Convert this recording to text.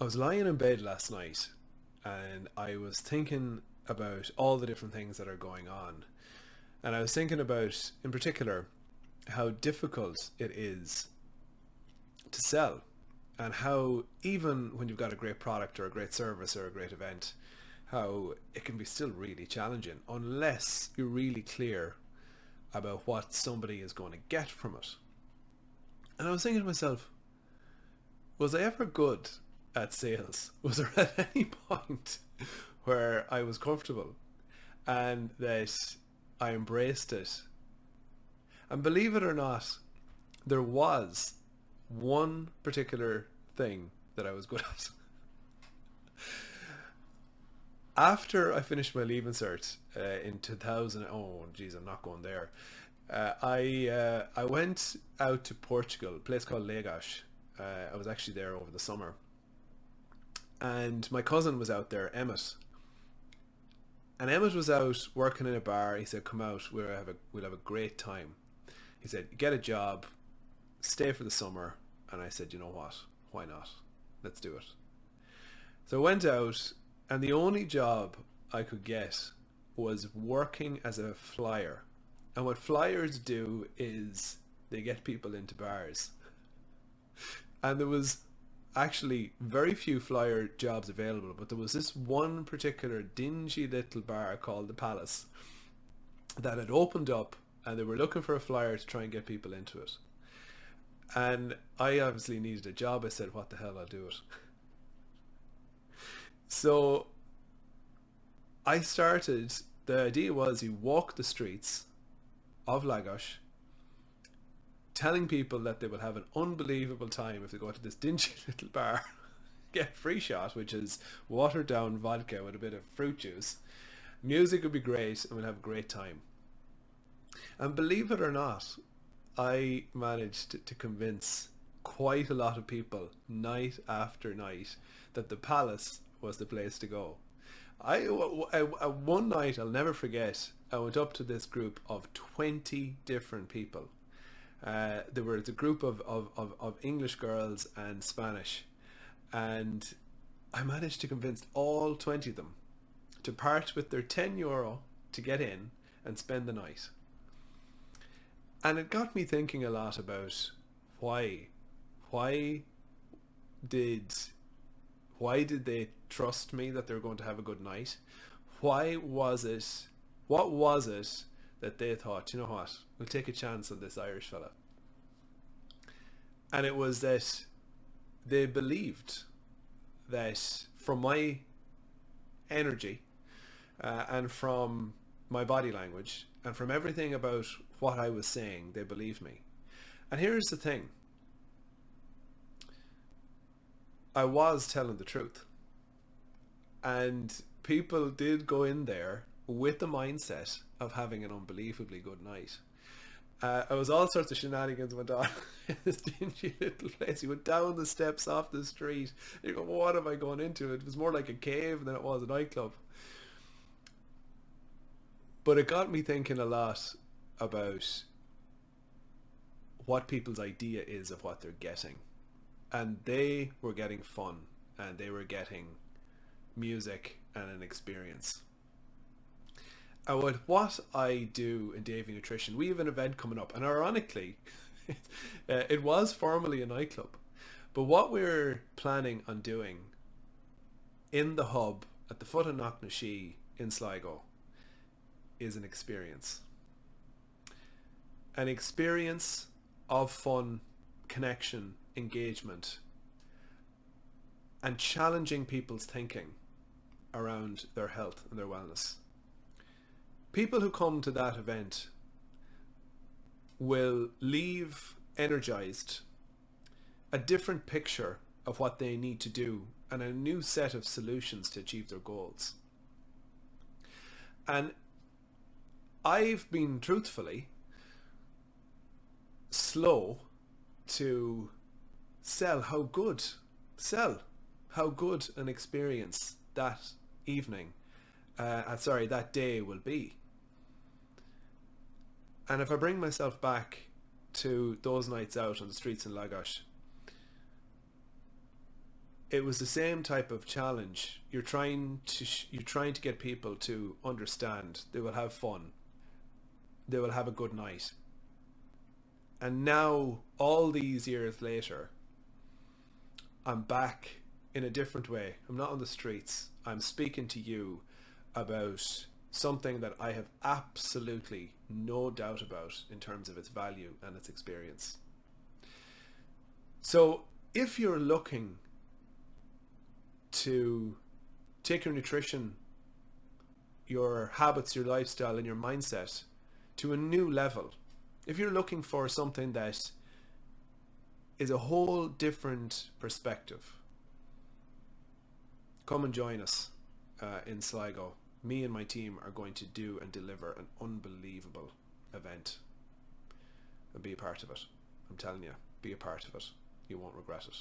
I was lying in bed last night and I was thinking about all the different things that are going on. And I was thinking about, in particular, how difficult it is to sell, and how even when you've got a great product or a great service or a great event, how it can be still really challenging unless you're really clear about what somebody is going to get from it. And I was thinking to myself, was I ever good at sales? Was there at any point where I was comfortable and that I embraced it? And believe it or not, there was one particular thing that I was good at. After I finished my Leaving Cert in 2000, oh geez, I'm not going there. I went out to Portugal, a place called Lagos. I was actually there over the summer, and my cousin was out there, Emmett. And Emmett was out working in a bar. He said, "Come out, we'll have a great time." He said, "Get a job, stay for the summer." And I said, "You know what? Why not? Let's do it." So I went out, and the only job I could get was working as a flyer. And what flyers do is they get people into bars. And there was actually very few flyer jobs available, but there was this one particular dingy little bar called the Palace that had opened up, and they were looking for a flyer to try and get people into it. And I obviously needed a job. I said, "What the hell, I'll do it." So I started, the idea was you walk the streets of Lagos telling people that they will have an unbelievable time if they go to this dingy little bar, get a free shot, which is watered down vodka with a bit of fruit juice. Music would be great and we'll have a great time. And believe it or not, I managed to convince quite a lot of people night after night that the Palace was the place to go. One night I'll never forget, I went up to this group of 20 different people. There was a group of English girls and Spanish, and I managed to convince all 20 of them to part with their €10 to get in and spend the night. And it got me thinking a lot about why. Why did why did they trust me that they were going to have a good night? Why was it, what was it that they thought, you know what, we'll take a chance on this Irish fella? And it was that they believed that from my energy and from my body language and from everything about what I was saying, they believed me. And here's the thing. I was telling the truth. And people did go in there with the mindset of having an unbelievably good night. It was all sorts of shenanigans went on in this dingy little place. You went down the steps off the street. You go, what am I going into? It was more like a cave than it was a nightclub. But it got me thinking a lot about what people's idea is of what they're getting. And they were getting fun, and they were getting music and an experience. And with what I do in Davy Nutrition, we have an event coming up, and ironically, it was formerly a nightclub. But what we're planning on doing in the hub at the foot of Knocknashee in Sligo is an experience. An experience of fun, connection, engagement, and challenging people's thinking around their health and their wellness. People who come to that event will leave energized, a different picture of what they need to do, and a new set of solutions to achieve their goals. And I've been truthfully slow to sell how good an experience that evening, that day will be. And if I bring myself back to those nights out on the streets in Lagos, it was the same type of challenge. You're trying to get people to understand. They will have fun. They will have a good night. And now, all these years later, I'm back in a different way. I'm not on the streets. I'm speaking to you about something that I have absolutely no doubt about in terms of its value and its experience. So if you're looking to take your nutrition, your habits, your lifestyle, and your mindset to a new level, if you're looking for something that is a whole different perspective, come and join us in Sligo. Me and my team are going to do and deliver an unbelievable event. And be a part of it. I'm telling you, be a part of it. You won't regret it.